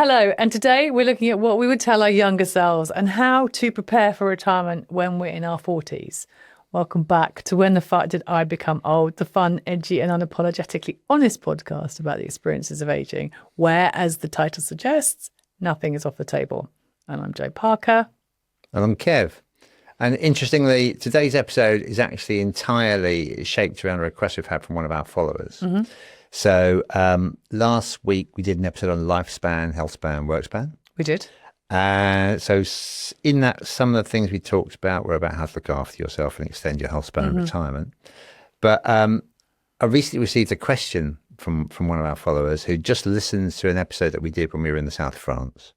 Hello, and today we're looking at what we would tell our younger selves and how to prepare for retirement when we're in our 40s. Welcome back to When the Fuck Did I Become Old, the fun, edgy and unapologetically honest podcast about the experiences of aging, where, as the title suggests, nothing is off the table. And I'm Jo Parker. And I'm Kev. And interestingly, today's episode is actually entirely shaped around a request we've had from one of our followers. Mm-hmm. So last week we did an episode on lifespan, healthspan, workspan. We did. So in that, some of the things we talked about were about how to look after yourself and extend your healthspan in retirement. But I recently received a question from one of our followers who just listened to an episode that we did when we were in the south of France,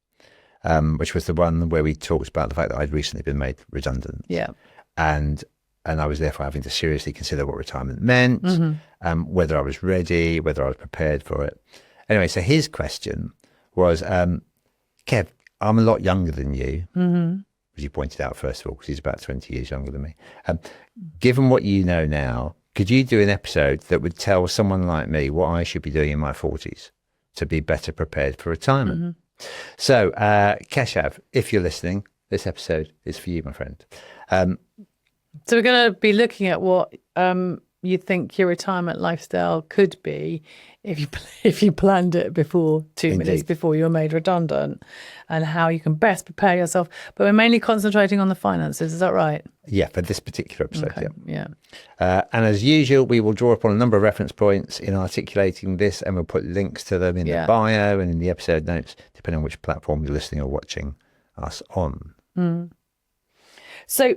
which was the one where we talked about the fact that I'd recently been made redundant. Yeah. And I was therefore having to seriously consider what retirement meant, whether I was ready, whether I was prepared for it. Anyway, so his question was, Kev, I'm a lot younger than you, as you pointed out, first of all, because he's about 20 years younger than me. Given what you know now, could you do an episode that would tell someone like me what I should be doing in my 40s to be better prepared for retirement? So, Keshav, if you're listening, this episode is for you, my friend. So we're going to be looking at what you think your retirement lifestyle could be if you planned it before 2 minutes before you were made redundant, and how you can best prepare yourself. But we're mainly concentrating on the finances. Is that right? Yeah, for this particular episode. Okay. Yeah. And as usual, we will draw upon a number of reference points in articulating this, and we'll put links to them in the bio and in the episode notes, depending on which platform you're listening or watching us on. So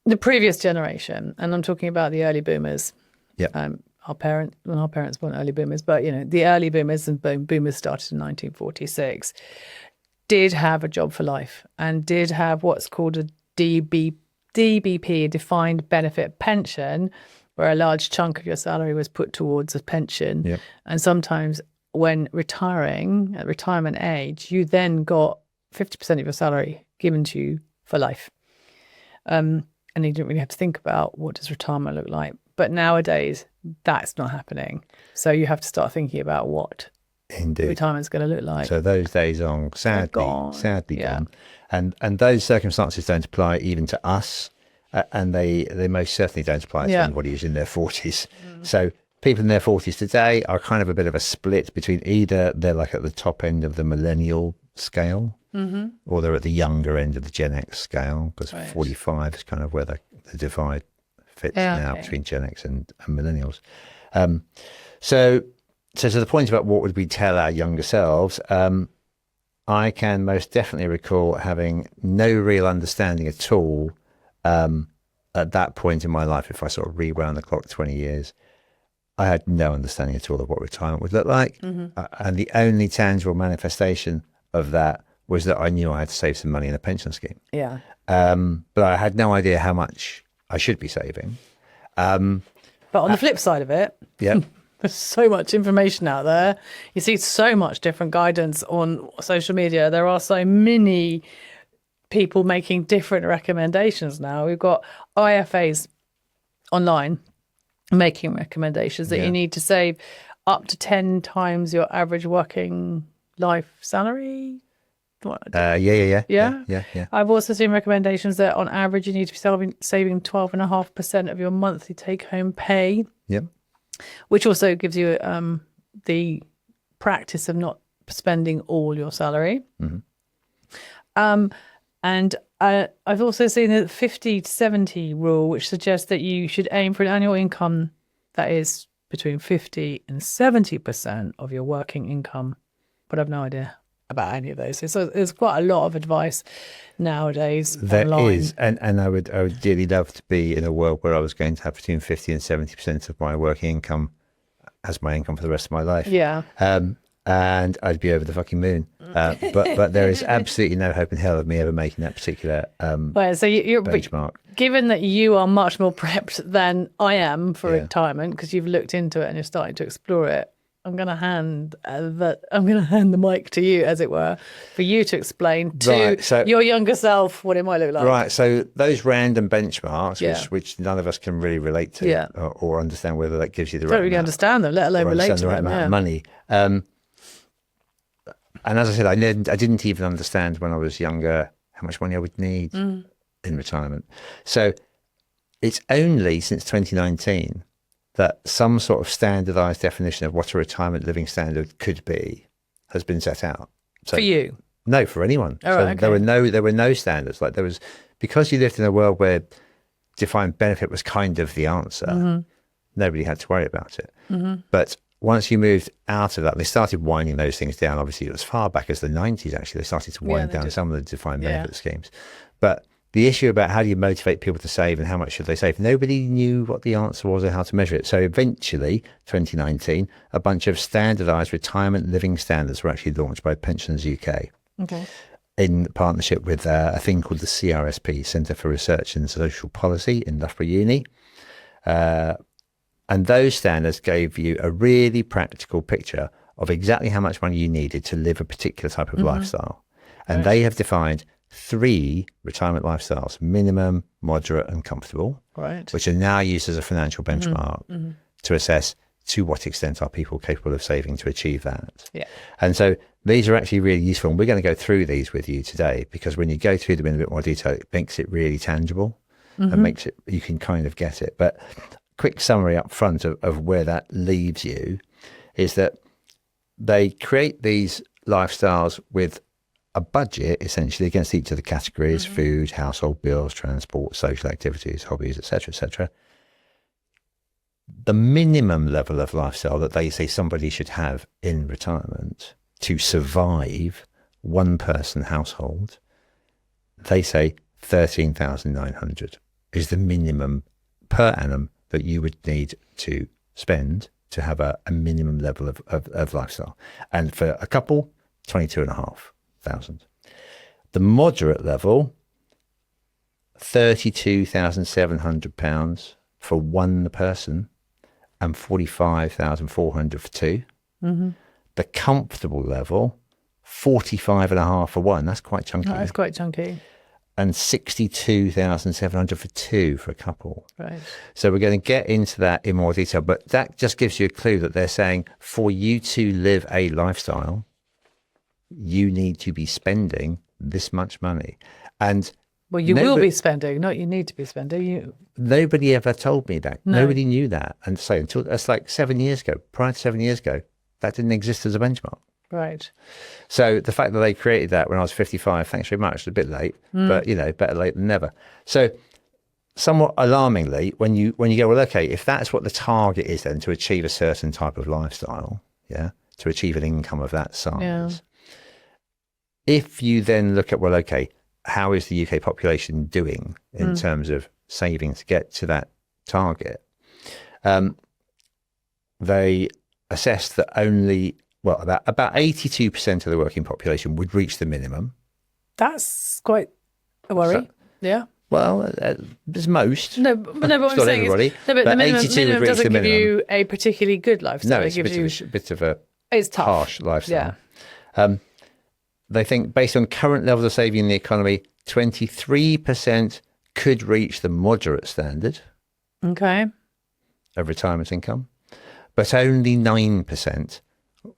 the previous generation, and I'm talking about the early boomers. Yeah. Our parents weren't early boomers, but the early boomers and boomers started in 1946, did have a job for life and did have what's called a DBP, defined benefit pension, where a large chunk of your salary was put towards a pension. Yep. And sometimes when retiring at retirement age, you then got 50% of your salary given to you for life. And you didn't really have to think about what does retirement look like. But nowadays, that's not happening. So you have to start thinking about what retirement's going to look like. So those days on, sadly gone. And those circumstances don't apply even to us. And they most certainly don't apply to anybody who's in their 40s. So people in their 40s today are kind of a bit of a split between either they're like at the top end of the millennial scale, or they're at the younger end of the Gen X scale, because 45 is kind of where the divide fits between Gen X and millennials. So to the point about what would we tell our younger selves, I can most definitely recall having no real understanding at all at that point in my life. If I sort of rewound the clock 20 years, I had no understanding at all of what retirement would look like. And the only tangible manifestation of that was that I knew I had to save some money in a pension scheme. Yeah. But I had no idea how much I should be saving. But on the flip side of it, there's so much information out there. You see so much different guidance on social media. There are so many people making different recommendations now. We've got IFAs online making recommendations that you need to save up to 10 times your average working life salary. Yeah. I've also seen recommendations that on average you need to be saving 12.5% of your monthly take-home pay. Yep. Which also gives you the practice of not spending all your salary. And I've also seen the 50-70 rule, which suggests that you should aim for an annual income that is between 50 and 70% of your working income. But I've no idea about any of those. So there's quite a lot of advice nowadays. There online. is, and I would dearly love to be in a world where I was going to have between 50 and 70% of my working income as my income for the rest of my life. Yeah. And I'd be over the fucking moon. But there is absolutely no hope in hell of me ever making that particular so you're benchmark. Given that you are much more prepped than I am for retirement, because you've looked into it and you're starting to explore it, I'm going to hand the mic to you, as it were, for you to explain to your younger self what it might look like. Right. So those random benchmarks, which none of us can really relate to or understand whether that gives you the right don't really amount, understand them, let alone relate to the right them. Amount of money. And as I said, I didn't even understand when I was younger how much money I would need in retirement. So it's only since 2019 that some sort of standardized definition of what a retirement living standard could be has been set out. So, for you? No, for anyone. Oh, so okay. there were no standards. Like because you lived in a world where defined benefit was kind of the answer, nobody had to worry about it. But once you moved out of that, they started winding those things down. Obviously, as far back as the 90s, actually, they started to wind down some of the defined benefit schemes. But the issue about how do you motivate people to save and how much should they save, nobody knew what the answer was or how to measure it. So eventually, 2019, a bunch of standardized retirement living standards were actually launched by Pensions UK. Okay. In partnership with a thing called the CRSP, Centre for Research and Social Policy in Loughborough Uni. And those standards gave you a really practical picture of exactly how much money you needed to live a particular type of lifestyle. And they have defined 3 retirement lifestyles: minimum, moderate, and comfortable, which are now used as a financial benchmark to assess to what extent are people capable of saving to achieve that. Yeah. And so these are actually really useful. And we're going to go through these with you today, because when you go through them in a bit more detail, it makes it really tangible and makes it, you can kind of get it. But quick summary up front of where that leaves you is that they create these lifestyles with a budget essentially against each of the categories: food, household bills, transport, social activities, hobbies, etc. The minimum level of lifestyle that they say somebody should have in retirement to survive one person household, they say 13,900 is the minimum per annum that you would need to spend to have a minimum level of lifestyle. And for a couple, 22,500. The moderate level, £32,700 for one person and 45,400 for two. The comfortable level, 45,500 for one. That's quite chunky. That's quite chunky. And 62,700 for two for a couple. Right. So we're going to get into that in more detail, but that just gives you a clue that they're saying for you to live a lifestyle, you need to be spending this much money. And well, you will be spending, not you need to be spending. Nobody ever told me that. No. Nobody knew that. And so until that's like 7 years ago, prior to 7 years ago, that didn't exist as a benchmark. Right. So the fact that they created that when I was 55, thanks very much, it's a bit late, but better late than never. So somewhat alarmingly, when you go, well, okay, if that's what the target is then to achieve a certain type of lifestyle, to achieve an income of that size, if you then look at, well, okay, how is the UK population doing in terms of saving to get to that target? They assessed that only, about 82% of the working population would reach the minimum. That's quite a worry. So, well, there's most. No, but what I'm saying everybody, is, the minimum doesn't give you a particularly good lifestyle. No, it's a bit of a it's tough. Harsh lifestyle. Yeah. They think based on current levels of saving in the economy, 23% could reach the moderate standard of retirement income, but only 9%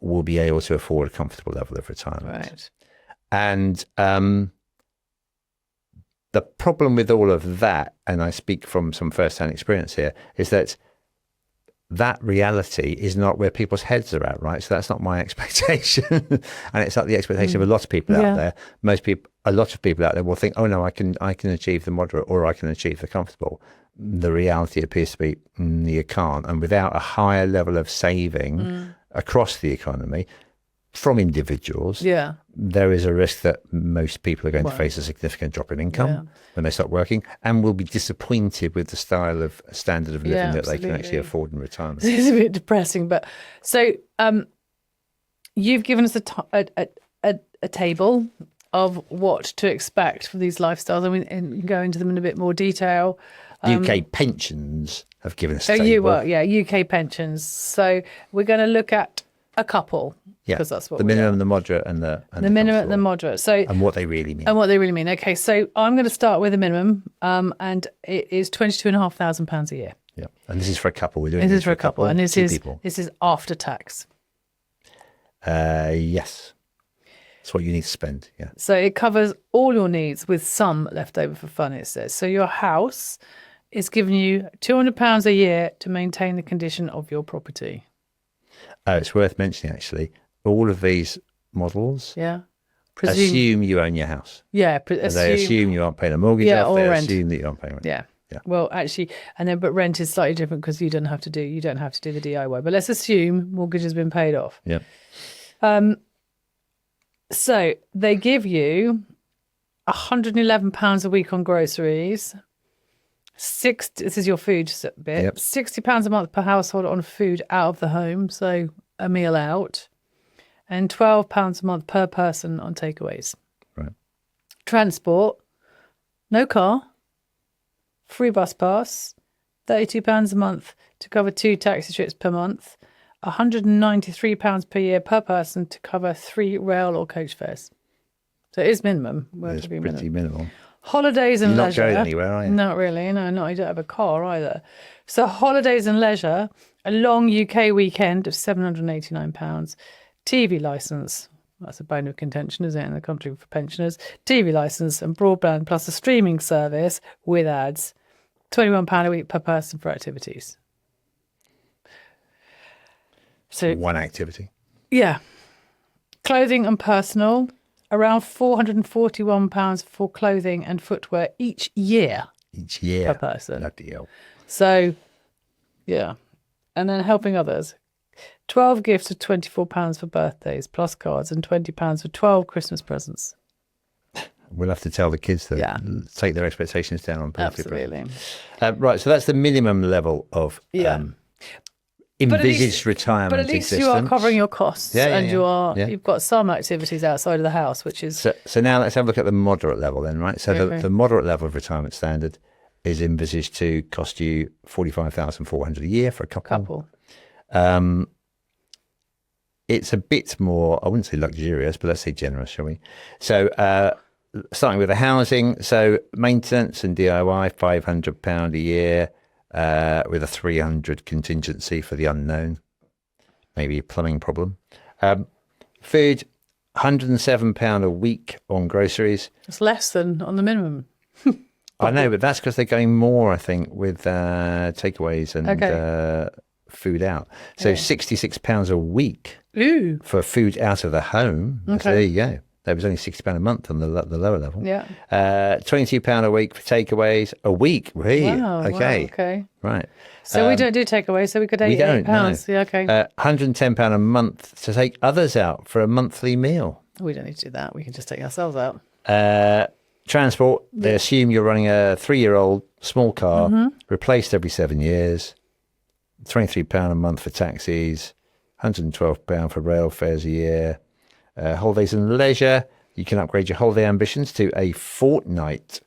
will be able to afford a comfortable level of retirement. Right. And the problem with all of that, and I speak from some first-hand experience here, is that reality is not where people's heads are at, right? So that's not my expectation. And it's not the expectation of a lot of people out there. A lot of people out there will think, oh no, I can achieve the moderate or I can achieve the comfortable. The reality appears to be you can't. And without a higher level of saving across the economy from individuals, there is a risk that most people are going to face a significant drop in income when they stop working, and will be disappointed with the style of standard of living that they can actually afford in retirement. It's a bit depressing, but so you've given us a table of what to expect for these lifestyles. I mean, and you can go into them in a bit more detail. UK pensions have given us a table. UK pensions. So we're going to look at a couple. Because that's what the minimum, the moderate, and the minimum, and the moderate. So and what they really mean. Okay, so I'm going to start with the minimum, and it is £22,500 a year. Yeah, and this is for a couple. We're doing this is for a couple, and this is people. This is after tax. Yes. That's what you need to spend. Yeah. So it covers all your needs with some left over for fun, it says. So your house is giving you £200 a year to maintain the condition of your property. Oh, it's worth mentioning, actually, all of these models assume you own your house. Yeah. They assume you aren't paying a mortgage off. They assume that you aren't paying rent. Yeah. Well, actually, but rent is slightly different because you don't have to do the DIY. But let's assume mortgage has been paid off. Yeah. So they give you £111 a week on groceries. This is your food bit. Yep. £60 a month per household on food out of the home, so a meal out, and £12 a month per person on takeaways. Right. Transport, no car, free bus pass, £32 a month to cover 2 taxi trips per month, £193 per year per person to cover 3 rail or coach fares. So it is minimum. It's pretty minimal. Holidays and leisure. You're not going anywhere, are you? Not really. No, you don't have a car either. So holidays and leisure, a long UK weekend of £789. TV licence. That's a bone of contention, isn't it, in the country for pensioners? TV licence and broadband plus a streaming service with ads. £21 a week per person for activities. So one activity. Yeah. Clothing and personal, around £441 for clothing and footwear each year. Each year. Per person. Bloody hell. So, yeah. And then helping others. 12 gifts of £24 for birthdays, plus cards, and £20 for 12 Christmas presents. We'll have to tell the kids to take their expectations down on birthday Absolutely. Right, so that's the minimum level of envisaged retirement. But at least you are covering your costs, you've got some activities outside of the house, which is... So now let's have a look at the moderate level then, right? So the moderate level of retirement standard is envisaged to cost you $45,400 a year for a couple. It's a bit more, I wouldn't say luxurious, but let's say generous, shall we? So starting with the housing, so maintenance and DIY, £500 a year with a 300 contingency for the unknown, maybe a plumbing problem. Food, £107 a week on groceries. It's less than on the minimum. I know, but that's because they're going more, I think, with takeaways and food out. So £66 a week for food out of the home. Okay. So there you go. There was only £60 a month on the lower level. Yeah. £22 a week for takeaways a week. Really? Wow, okay. Wow, okay. Right. So we don't do takeaways, so we could £88. No. Yeah, okay. £110 a month to take others out for a monthly meal. We don't need to do that. We can just take ourselves out. Transport, they assume you're running a 3-year-old small car, replaced every 7 years. £23 a month for taxis, £112 for rail fares a year. Holidays and leisure, you can upgrade your holiday ambitions to a fortnight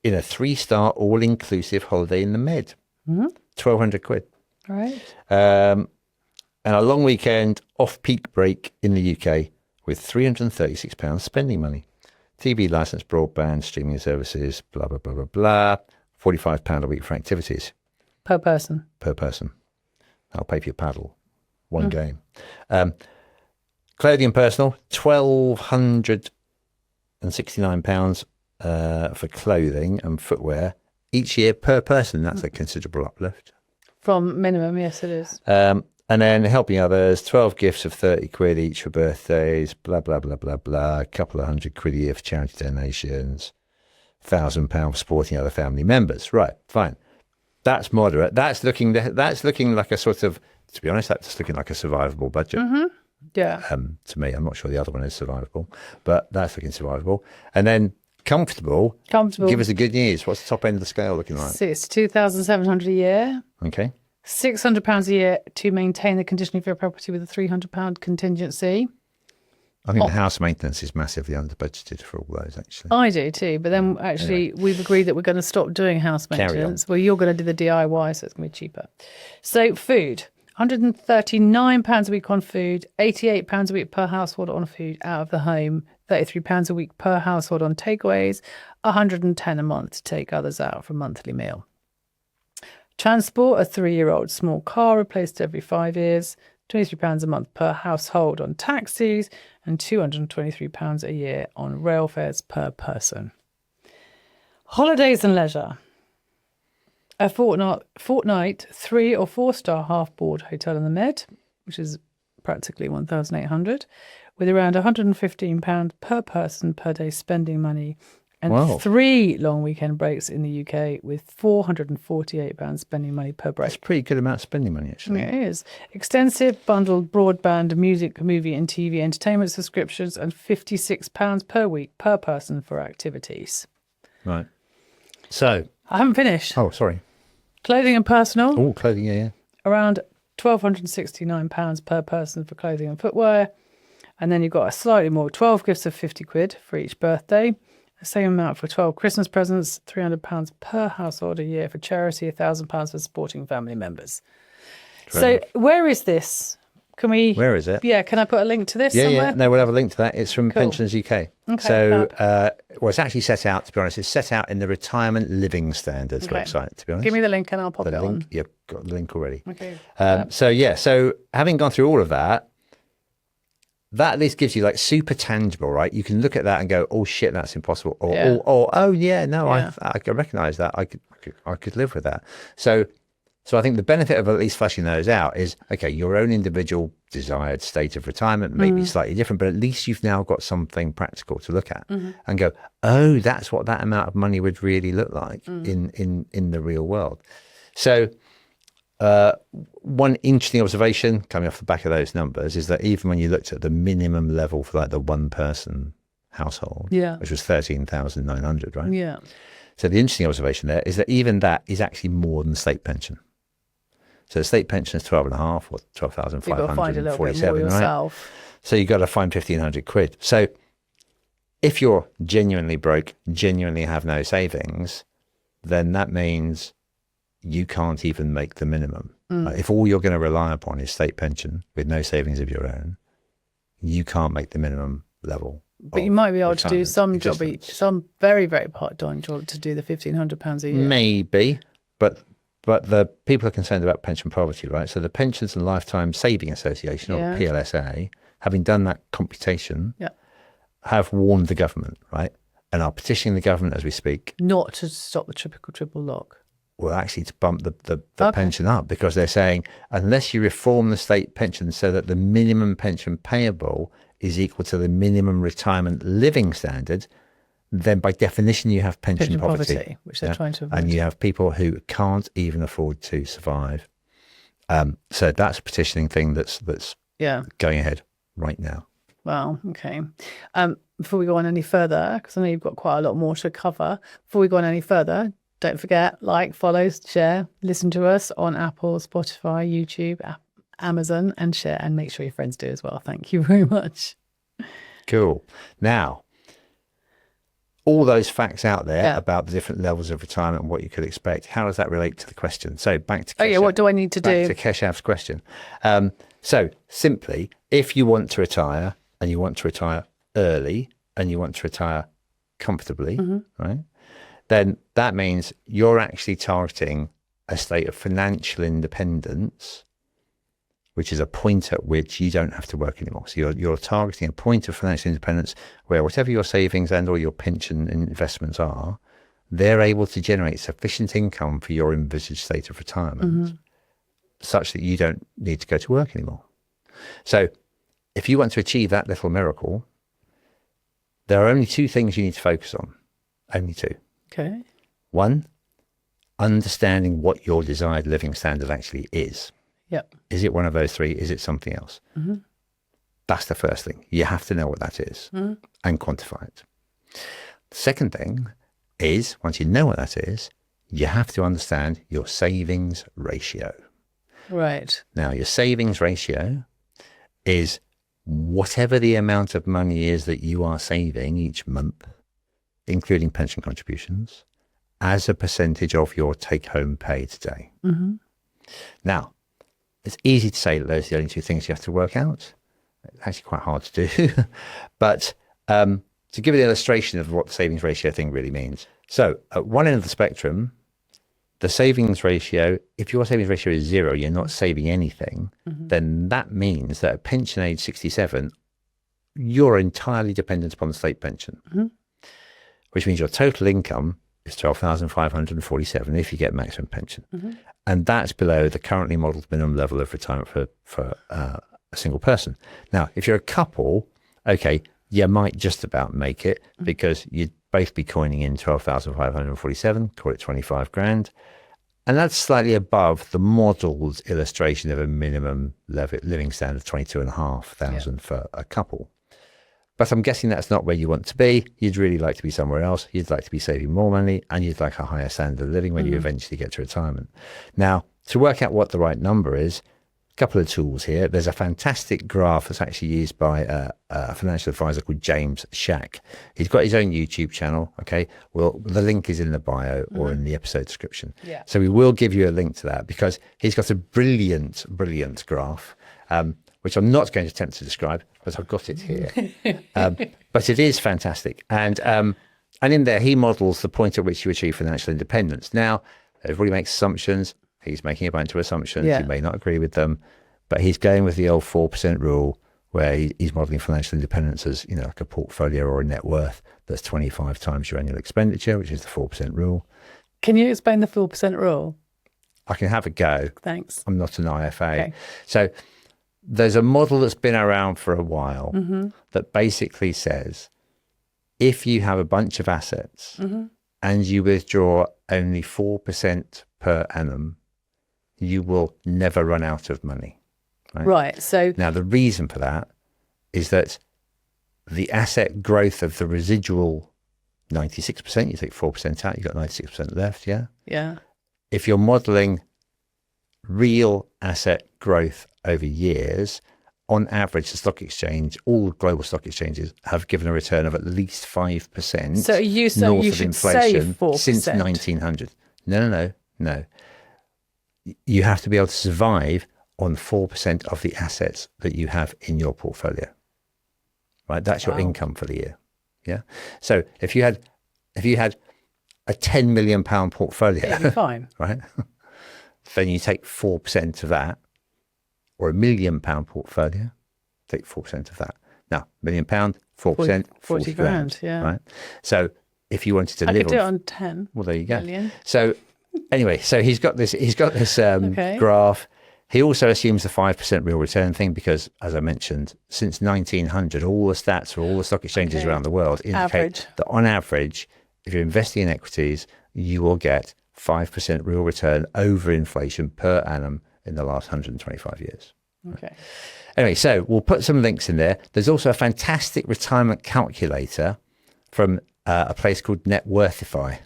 in a 3-star all-inclusive holiday in the Med. £1,200. All right. And a long weekend off-peak break in the UK with £336 spending money. TV licence, broadband, streaming services, blah, blah, blah, blah, blah. £45 a week for activities. Per person. Per person. I'll pay for your paddle. One game. Clothing and personal, £1,269 for clothing and footwear each year per person. That's a considerable uplift. From minimum, yes, it is. And then helping others, 12 gifts of £30 each for birthdays, blah, blah, blah, blah, blah. A couple of £100 a year for charity donations, £1,000 for supporting other family members. Right, fine. That's moderate. That's looking like a sort of, to be honest, that's looking like a survivable budget. Yeah. To me, I'm not sure the other one is survivable, but that's looking survivable. And then comfortable. Give us the good news. What's the top end of the scale looking like? So it's £2,700 a year. Okay. £600 a year to maintain the condition of your property with a £300 contingency. I think the house maintenance is massively under budgeted for all those, actually. I do too, but then actually we've agreed that we're going to stop doing house maintenance. Well, you're going to do the DIY, so it's going to be cheaper. So food, £139 a week on food, £88 a week per household on food out of the home, £33 a week per household on takeaways, £110 a month to take others out for a monthly meal. Transport, a 3-year-old small car replaced every 5 years, £23 a month per household on taxis, and £223 a year on rail fares per person. Holidays and leisure. A fortnight 3 or 4 star half-board hotel in the Med, which is practically 1,800, with around £115 per person per day spending money, and 3 long weekend breaks in the UK with £448 spending money per break. That's a pretty good amount of spending money, actually. It is. Extensive bundled broadband, music, movie and TV entertainment subscriptions, and £56 per week per person for activities. Right. So. I haven't finished. Oh, sorry. Clothing and personal. Oh, clothing, yeah. Around £1,269 per person for clothing and footwear. And then you've got a slightly more, 12 gifts of £50 for each birthday. The same amount for 12 Christmas presents, £300 per household a year for charity, £1,000 for supporting family members. So where is this? Can we? Where is it? Yeah, can I put a link to this somewhere? Yeah, no, we'll have a link to that. It's from Pensions UK. Okay, so, it's actually set out, to be honest, it's set out in the Retirement Living Standards website, to be honest. Give me the link and I'll pop it on. You've got the link already. Okay. So having gone through all of that at least gives you like super tangible, right? You can look at that and go, oh shit, that's impossible. Or oh yeah, no, I can recognize that. I could live with that. So I think the benefit of at least fleshing those out is, okay, your own individual desired state of retirement may be slightly different, but at least you've now got something practical to look at and go, oh, that's what that amount of money would really look like in the real world. So one interesting observation coming off the back of those numbers is that even when you looked at the minimum level for like the one person household, which was 13,900, right? Yeah. So the interesting observation there is that even that is actually more than state pension. So the state pension is 12.5 or 12,547, you've got to find a little bit more yourself. Right? So you've got to find 1,500 quid. So if you're genuinely broke, genuinely have no savings, then that means you can't even make the minimum. If all you're going to rely upon is state pension with no savings of your own, you can't make the minimum level. But you might be able to do some job, some very, very part-time job to do the £1,500 a year. Maybe, but the people are concerned about pension poverty, right? So the Pensions and Lifetime Saving Association, or PLSA, having done that computation, have warned the government, right? And are petitioning the government as we speak. Not to stop the triple lock. Well, actually to bump the pension up, because they're saying unless you reform the state pension so that the minimum pension payable is equal to the minimum retirement living standard, then by definition you have pension poverty, which they're trying to avoid. And you have people who can't even afford to survive. So that's a petitioning thing that's going ahead right now. Wow, okay. Before we go on any further, because I know you've got quite a lot more to cover, before we go on any further, don't forget, like, follow, share, listen to us on Apple, Spotify, YouTube, Amazon, and share, and make sure your friends do as well. Thank you very much. Cool. Now, all those facts out there about the different levels of retirement and what you could expect, how does that relate to the question? So back to Keshav. What do I need to do? Back to Keshav's question. So simply, if you want to retire and you want to retire early and you want to retire comfortably, right? Then that means you're actually targeting a state of financial independence, which is a point at which you don't have to work anymore. So you're targeting a point of financial independence where whatever your savings and or your pension investments are, they're able to generate sufficient income for your envisaged state of retirement such that you don't need to go to work anymore. So if you want to achieve that little miracle, there are only 2 things you need to focus on. Only 2. Okay. 1, understanding what your desired living standard actually is. Yep. Is it one of those 3? Is it something else? That's the first thing. You have to know what that is and quantify it. The second thing is, once you know what that is, you have to understand your savings ratio. Right. Now, your savings ratio is whatever the amount of money is that you are saving each month, including pension contributions, as a percentage of your take-home pay today. Now, it's easy to say that those are the only 2 things you have to work out. It's actually quite hard to do. But to give you an illustration of what the savings ratio thing really means. So at one end of the spectrum, the savings ratio, if your savings ratio is 0, you're not saving anything, then that means that at pension age 67, you're entirely dependent upon the state pension, which means your total income is 12,547 if you get maximum pension. And that's below the currently modelled minimum level of retirement for a single person. Now, if you're a couple, okay, you might just about make it because you'd both be coining in 12,547, call it 25 grand. And that's slightly above the modelled illustration of a minimum living standard of 22,500 for a couple. But I'm guessing that's not where you want to be. You'd really like to be somewhere else. You'd like to be saving more money, and you'd like a higher standard of living when you eventually get to retirement. Now, to work out what the right number is, a couple of tools here. There's a fantastic graph that's actually used by a financial advisor called James Shack. He's got his own YouTube channel. Okay, well, the link is in the bio or in the episode description. Yeah. So we will give you a link to that because he's got a brilliant graph. Which I'm not going to attempt to describe, but I've got it here. But it is fantastic. And in there, he models the point at which you achieve financial independence. Now, everybody makes assumptions. He's making a bunch of assumptions. Yeah. You may not agree with them, but he's going with the old 4% rule where he's modeling financial independence as, like a portfolio or a net worth that's 25 times your annual expenditure, which is the 4% rule. Can you explain the 4% rule? I can have a go. Thanks. I'm not an IFA. Okay. So there's a model that's been around for a while that basically says if you have a bunch of assets and you withdraw only 4% per annum, you will never run out of money. Right. So now the reason for that is that the asset growth of the residual 96%, you take 4% out, you've got 96% left, yeah? Yeah. If you're modeling real asset growth over years, on average, the stock exchange, all global stock exchanges have given a return of at least 5%. So you should inflation save 4% since 1900. No. You have to be able to survive on 4% of the assets that you have in your portfolio. Right, that's your income for the year. Yeah. So if you had a £10 million portfolio, it'd be fine, right? Then you take 4% of that, or £1 million portfolio, take 4% of that. Now, £1 million, 4%, 40 grand. Yeah. Right. So if you wanted to I live could do it on 10. Well, there you go. Million. So anyway, so he's got this graph. He also assumes the 5% real return thing because, as I mentioned, since 1900, all the stats for all the stock exchanges around the world indicate that on average, if you're investing in equities, you will get 5% real return over inflation per annum in the last 125 years. Okay. Anyway, so we'll put some links in there. There's also a fantastic retirement calculator from a place called Net Worthify.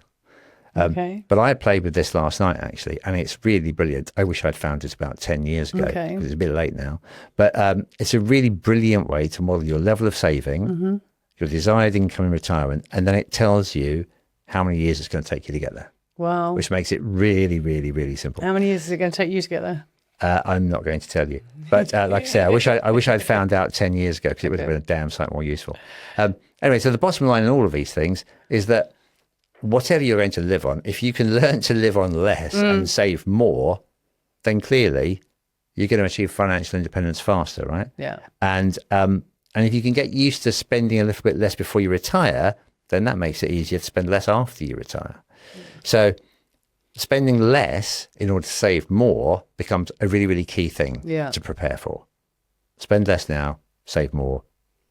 But I played with this last night, actually, and it's really brilliant. I wish I'd found it about 10 years ago because it's a bit late now. But it's a really brilliant way to model your level of saving, your desired income in retirement, and then it tells you how many years it's going to take you to get there. Wow. Which makes it really, really, really simple. How many years is it going to take you to get there? I'm not going to tell you. But like I say, I wish I'd found out 10 years ago because it would have been a damn sight more useful. Anyway, so the bottom line in all of these things is that whatever you're going to live on, if you can learn to live on less and save more, then clearly you're going to achieve financial independence faster, right? Yeah. And if you can get used to spending a little bit less before you retire, then that makes it easier to spend less after you retire. So spending less in order to save more becomes a really, really key thing to prepare for. Spend less now, save more,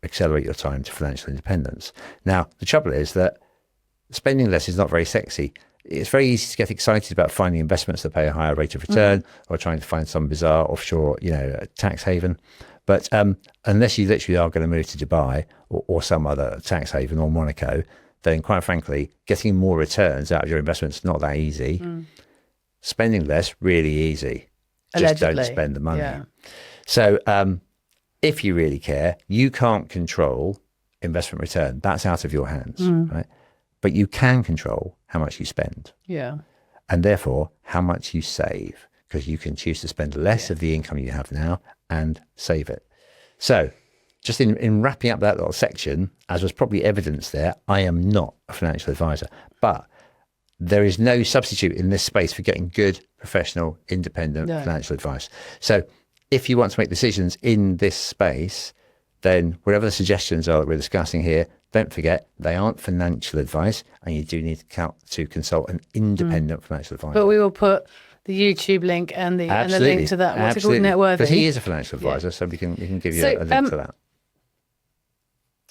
accelerate your time to financial independence. Now, the trouble is that spending less is not very sexy. It's very easy to get excited about finding investments that pay a higher rate of return or trying to find some bizarre offshore, tax haven. But unless you literally are going to move to Dubai or some other tax haven or Monaco, then quite frankly, getting more returns out of your investments is not that easy. Spending less, really easy. Just don't spend the money. Yeah. So if you really care, you can't control investment return. That's out of your hands, right? But you can control how much you spend. Yeah. And therefore, how much you save, because you can choose to spend less of the income you have now and save it. So just in wrapping up that little section, as was probably evidenced there, I am not a financial advisor, but there is no substitute in this space for getting good, professional, independent financial advice. So if you want to make decisions in this space, then whatever the suggestions are that we're discussing here, don't forget they aren't financial advice, and you do need to consult an independent financial advisor. But we will put the YouTube link and the link to that. What's it called? Net Worthify. Because he is a financial advisor, so we can give you a link to that.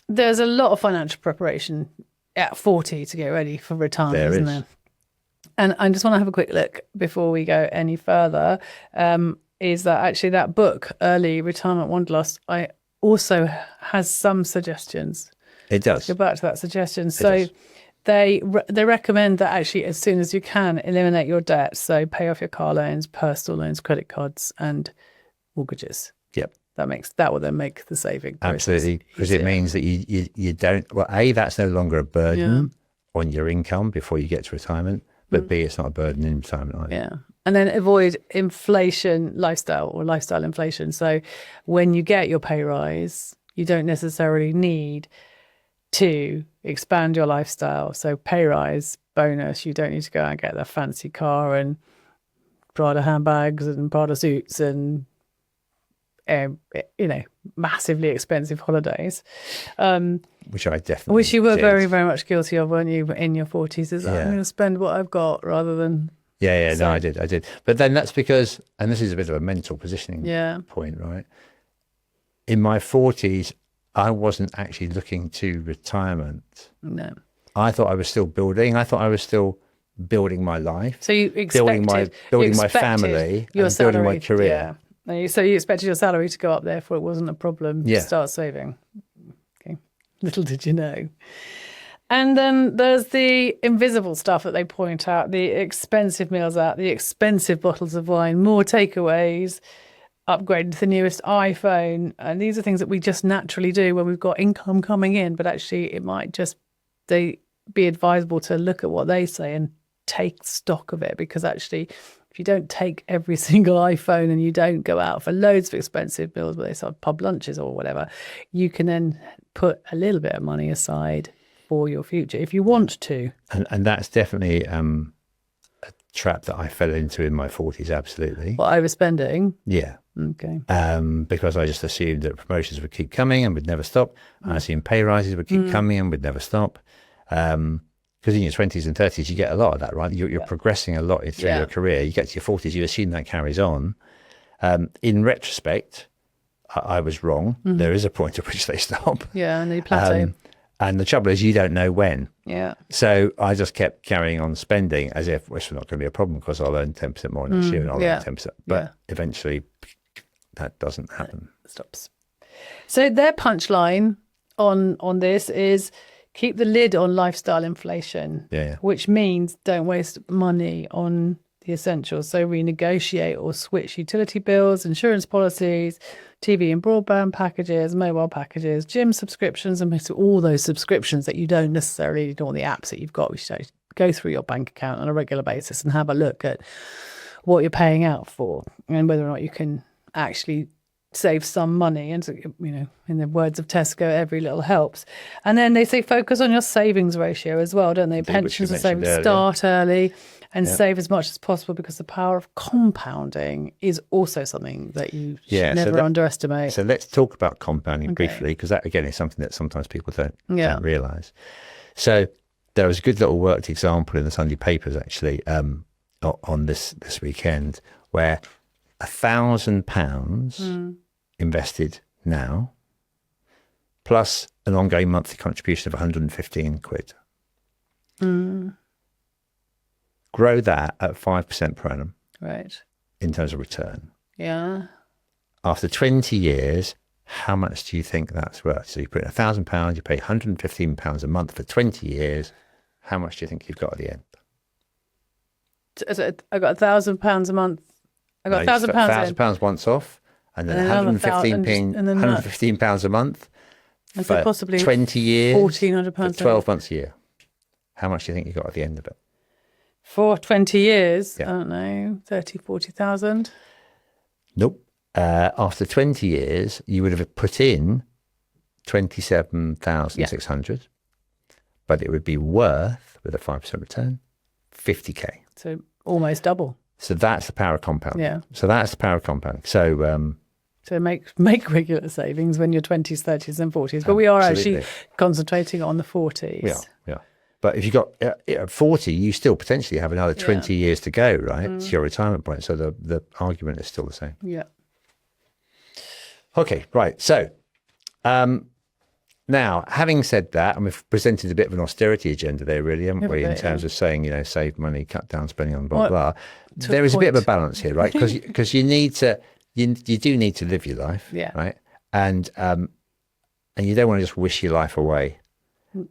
There's a lot of financial preparation at 40 to get ready for retirement, isn't there? And I just want to have a quick look before we go any further. Is that actually that book, Early Retirement Wanderlust, also has some suggestions. It does. Go back to that suggestion. So they recommend that actually as soon as you can, eliminate your debt. So pay off your car loans, personal loans, credit cards, and mortgages. Yep. That will then make the saving process absolutely, because it means that you don't. Well, A, that's no longer a burden on your income before you get to retirement. But B, it's not a burden in retirement either. Yeah. And then avoid inflation lifestyle inflation. So when you get your pay rise, you don't necessarily need to expand your lifestyle. So pay rise, bonus, you don't need to go out and get the fancy car and Prada handbags and Prada suits and, massively expensive holidays. Which I definitely Which you were did. very, very much guilty of, weren't you, in your 40s? Is that I'm going to spend what I've got rather than... Yeah, no, I did. But then that's because, and this is a bit of a mental positioning point, right? In my 40s, I wasn't actually looking to retirement. No. I thought I was still building. I thought I was still building my life. So you expected... building my family and building my career. Yeah. So you expected your salary to go up, therefore it wasn't a problem to start saving. Okay. Little did you know. And then there's the invisible stuff that they point out, the expensive meals out, the expensive bottles of wine, more takeaways, upgrading to the newest iPhone. And these are things that we just naturally do when we've got income coming in, but actually it might just be advisable to look at what they say and take stock of it, because actually if you don't take every single iPhone and you don't go out for loads of expensive meals, whether it's pub lunches or whatever, you can then put a little bit of money aside for your future if you want to. And that's definitely a trap that I fell into in my 40s, absolutely. What, overspending? Yeah. Okay. Because I just assumed that promotions would keep coming and would never stop. I assumed pay rises would keep coming and would never stop. Because in your 20s and 30s, you get a lot of that, right? You're progressing a lot through your career. You get to your 40s, you assume that carries on. In retrospect, I was wrong. There is a point at which they stop. Yeah, and they plateau. And the trouble is, you don't know when. Yeah. So I just kept carrying on spending as if it's not going to be a problem because I'll earn 10% more next year and I'll earn 10%. But eventually that doesn't happen. It stops. So their punchline on this is keep the lid on lifestyle inflation, which means don't waste money on the essentials. So renegotiate or switch utility bills, insurance policies, TV and broadband packages, mobile packages, gym subscriptions, and all those subscriptions that you don't necessarily need, all the apps that you've got. We should go through your bank account on a regular basis and have a look at what you're paying out for and whether or not you can actually save some money. And, in the words of Tesco, every little helps. And then they say focus on your savings ratio as well, don't they? Pensions and savings, start early and save as much as possible, because the power of compounding is also something that you should never underestimate. So let's talk about compounding briefly, because that, again, is something that sometimes people don't realise. So there was a good little worked example in the Sunday papers, actually, on this weekend, where £1,000 invested now, plus an ongoing monthly contribution of 115 quid. Grow that at 5% per annum. Right. In terms of return. Yeah. After 20 years, how much do you think that's worth? So you put in £1,000, you pay £115 a month for 20 years. How much do you think you've got at the end? I got £1,000 a month. I got £1,000 once off, and then £115 a month. And so possibly 20 years, £1,400. 12 months a year. How much do you think you got at the end of it? For 20 years, I don't know, 30, 40,000. Nope. After 20 years, you would have put in 27,600, but it would be worth, with a 5% return, 50K. So almost double. So that's the power of compounding. Yeah. So that's the power of compounding. So make regular savings when you're 20s, 30s and 40s. But we are Absolutely. actually concentrating on the 40s. Yeah. But if you've got at 40, you still potentially have another 20 years to go, right? To your retirement point. So the argument is still the same. Yeah. Okay, right. So now, having said that, and we've presented a bit of an austerity agenda there, really, haven't we? In terms of saying, save money, cut down spending on blah, blah. There is a bit of a balance here, right? Because you need to, you do need to live your life, right? And you don't want to just wish your life away.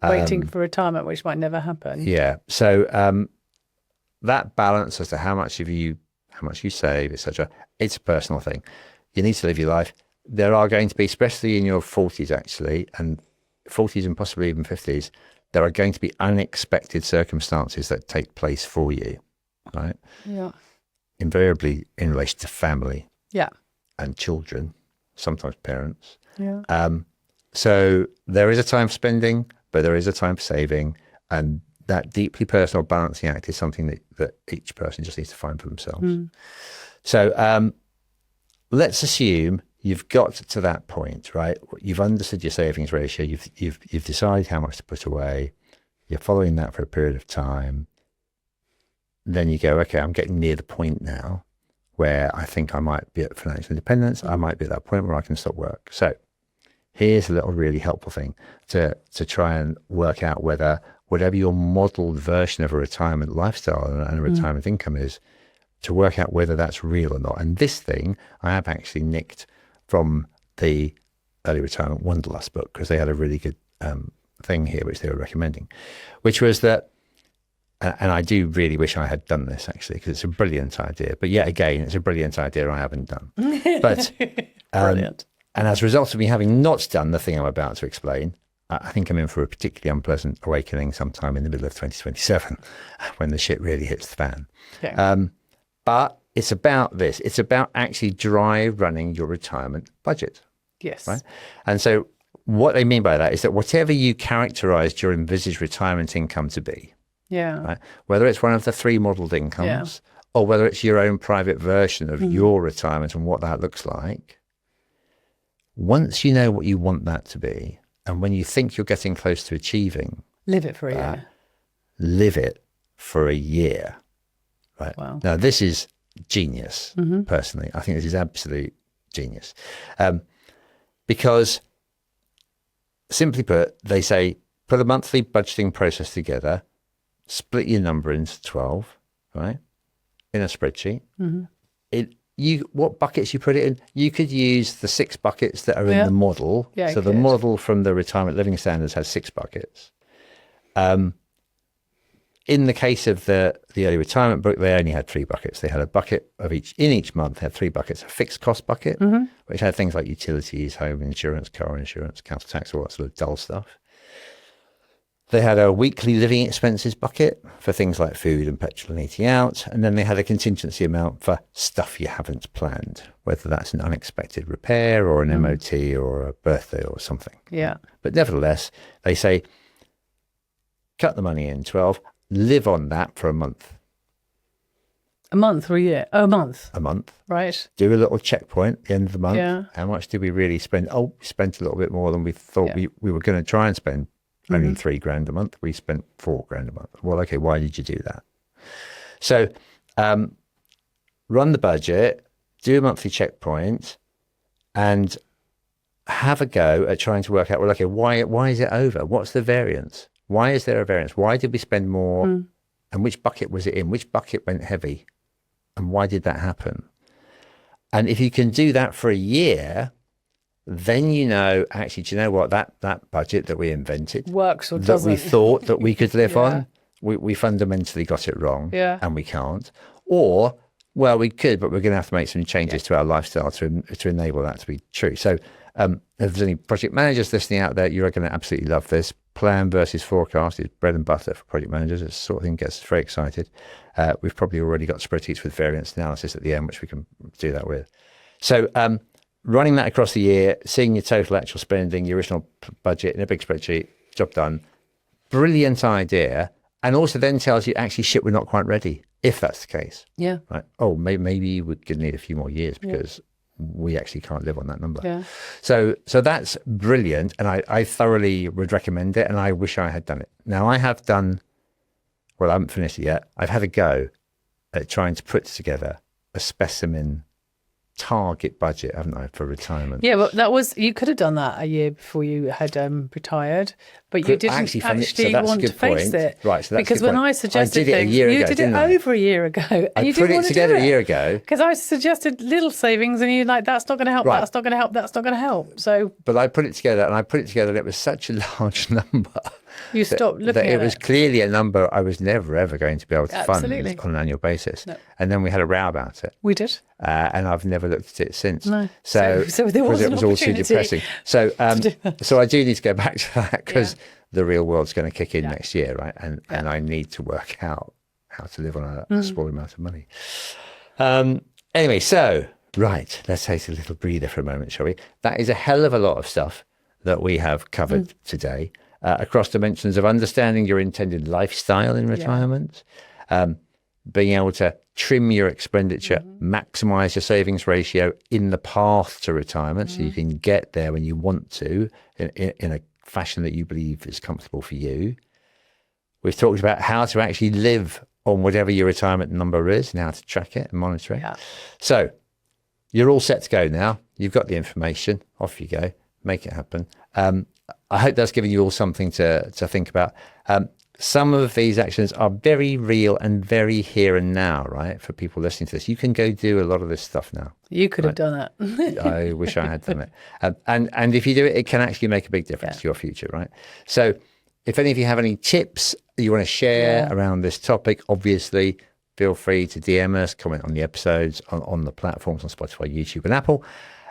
Waiting for retirement, which might never happen. Yeah. So that balance as to how much you save, etc., it's a personal thing. You need to live your life. There are going to be, especially in your 40s, actually, and 40s and possibly even 50s, there are going to be unexpected circumstances that take place for you, right? Yeah. Invariably in relation to family. Yeah. And children, sometimes parents. Yeah. So there is a time for spending, but there is a time for saving, and that deeply personal balancing act is something that each person just needs to find for themselves. So let's assume you've got to that point, right? You've understood your savings ratio. You've decided how much to put away. You're following that for a period of time. Then you go, okay, I'm getting near the point now where I think I might be at financial independence. I might be at that point where I can stop work. So here's a little really helpful thing to try and work out whether whatever your modeled version of a retirement lifestyle and a retirement income is, to work out whether that's real or not. And this thing I have actually nicked from the Early Retirement Wanderlust book, because they had a really good thing here which they were recommending, which was that, and I do really wish I had done this actually, because it's a brilliant idea, but yet again, it's a brilliant idea I haven't done. But Brilliant. And as a result of me having not done the thing I'm about to explain, I think I'm in for a particularly unpleasant awakening sometime in the middle of 2027 when the shit really hits the fan. Okay. But it's about this. It's about actually dry running your retirement budget. Yes. Right? And so what they mean by that is that whatever you characterized your envisaged retirement income to be, right? Whether it's one of the three modeled incomes or whether it's your own private version of your retirement and what that looks like, once you know what you want that to be, and when you think you're getting close to achieving, live it for a year. Live it for a year. Right. Wow. Now, this is genius, personally. I think this is absolute genius. Because, simply put, they say, put a monthly budgeting process together, split your number into 12, right, in a spreadsheet. What buckets you put it in, you could use the 6 buckets that are in the model. So the model from the Retirement Living Standards has 6 buckets. In the case of the Early Retirement book, they only had 3 buckets. They had a bucket of each, in each month, they had 3 buckets. A fixed cost bucket, which had things like utilities, home insurance, car insurance, council tax, all that sort of dull stuff. They had a weekly living expenses bucket for things like food and petrol and eating out. And then they had a contingency amount for stuff you haven't planned, whether that's an unexpected repair or an MOT or a birthday or something. Yeah. But nevertheless, they say, cut the money in 12, live on that for a month. A month or a year? Oh, a month. A month. Right. Do a little checkpoint at the end of the month. Yeah. How much did we really spend? Oh, we spent a little bit more than we thought we were going to try and spend. Only $3,000 a month. We spent $4,000 a month. Well, okay, why did you do that? So run the budget, do a monthly checkpoint, and have a go at trying to work out, well, okay, why is it over? What's the variance? Why is there a variance? Why did we spend more? And which bucket was it in? Which bucket went heavy? And why did that happen? And if you can do that for a year, then you know, actually, do you know what? That budget that we invented, works or doesn't, that we thought that we could live on, we fundamentally got it wrong, and we can't. Or, well, we could, but we're going to have to make some changes to our lifestyle to enable that to be true. So if there's any project managers listening out there, you're going to absolutely love this. Plan versus forecast is bread and butter for project managers. It's the sort of thing that gets us very excited. We've probably already got spreadsheets with variance analysis at the end, which we can do that with. So running that across the year, seeing your total actual spending, your original budget in a big spreadsheet, job done. Brilliant idea. And also then tells you, actually, shit, we're not quite ready, if that's the case. Yeah. Right. Oh, maybe we're going to need a few more years because we actually can't live on that number. Yeah. So that's brilliant. And I thoroughly would recommend it. And I wish I had done it. Now, I haven't finished it yet. I've had a go at trying to put together a specimen target budget, haven't I, for retirement? Yeah, well, you could have done that a year before you had retired, but you didn't actually want to face it. Right, so that's because when I suggested things, you did it over a year ago, and you didn't want to do it. I put it together a year ago because I suggested little savings, and you're like, "That's not going to help. Right. That's not going to help. That's not going to help." So, but I put it together, and it was such a large number. You stopped looking at it. It was clearly a number I was never, ever going to be able to fund on an annual basis. No. And then we had a row about it. We did. And I've never looked at it since. No. So there was it was all too depressing. So so I do need to go back to that because the real world's going to kick in next year, right? And I need to work out how to live on a small amount of money. Anyway, so, right, let's take a little breather for a moment, shall we? That is a hell of a lot of stuff that we have covered today. Across dimensions of understanding your intended lifestyle in retirement, being able to trim your expenditure, maximize your savings ratio in the path to retirement so you can get there when you want to in a fashion that you believe is comfortable for you. We've talked about how to actually live on whatever your retirement number is and how to track it and monitor it. Yeah. So you're all set to go now. You've got the information. Off you go. Make it happen. I hope that's given you all something to think about. Some of these actions are very real and very here and now, right? For people listening to this, you can go do a lot of this stuff now. You could have done it. I wish I had done it. And if you do it, it can actually make a big difference to your future, right? So if any of you have any tips you want to share around this topic, obviously, feel free to DM us, comment on the episodes on the platforms on Spotify, YouTube, and Apple.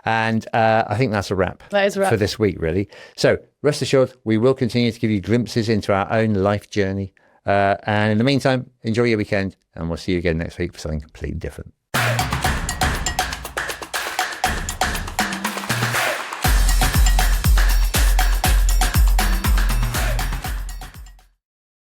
And I think that's a wrap. That is a wrap for this week, really. So rest assured, we will continue to give you glimpses into our own life journey. And in the meantime, enjoy your weekend, and we'll see you again next week for something completely different.